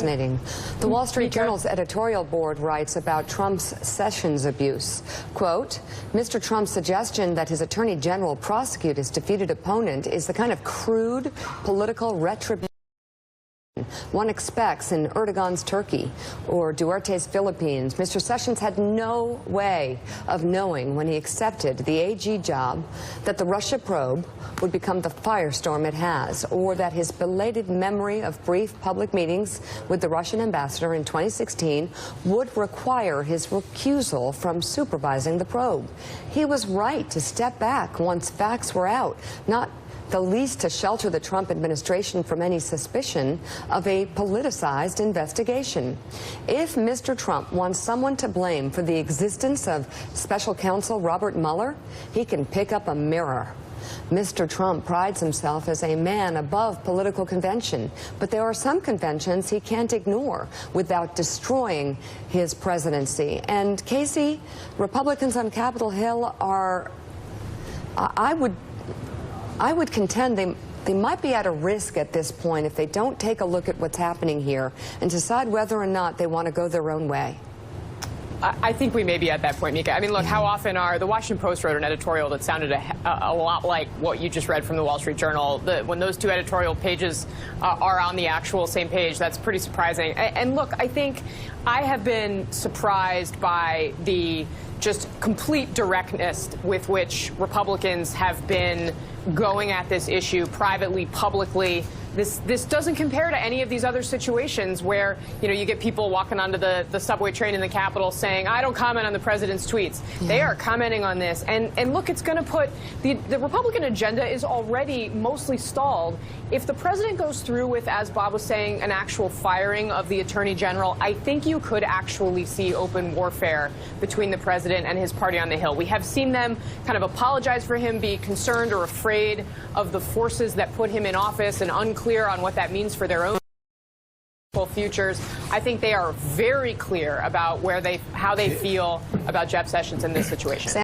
fascinating. The Wall Street Journal's editorial board writes about Trump's Sessions abuse. Quote, Mr. Trump's suggestion that his attorney general prosecute his defeated opponent is the kind of crude political retribution one expects in Erdogan's Turkey or Duterte's Philippines. Mr. Sessions had no way of knowing when he accepted the AG job that the Russia probe would become the firestorm it has, or that his belated memory of brief public meetings with the Russian ambassador in 2016 would require his recusal from supervising the probe. He was right to step back once facts were out, not the least to shelter the Trump administration from any suspicion of a politicized investigation. If Mr. Trump wants someone to blame for the existence of special counsel Robert Mueller, he can pick up a mirror. Mr. Trump prides himself as a man above political convention, but there are some conventions he can't ignore without destroying his presidency. And Kasie, Republicans on Capitol Hill are, I would contend they might be at a risk at this point if they don't take a look at what's happening here and decide whether or not they want to go their own way. I think we may be at that point, Mika. I mean, look, how often the Washington Post wrote an editorial that sounded a lot like what you just read from the Wall Street Journal. When those two editorial pages are on the actual same page, that's pretty surprising. And look, I think I have been surprised by the just complete directness with which Republicans have been going at this issue privately, publicly. This doesn't compare to any of these other situations where, you know, you get people walking onto the subway train in the Capitol saying, I don't comment on the president's tweets. Yeah. They are commenting on this. And look, it's going to put the Republican agenda is already mostly stalled. If the president goes through with, as Bob was saying, an actual firing of the attorney general, I think you could actually see open warfare between the president and his party on the Hill. We have seen them kind of apologize for him, be concerned or afraid of the forces that put him in office and unclear on what that means for their own futures. I think they are very clear about how they feel about Jeff Sessions in this situation.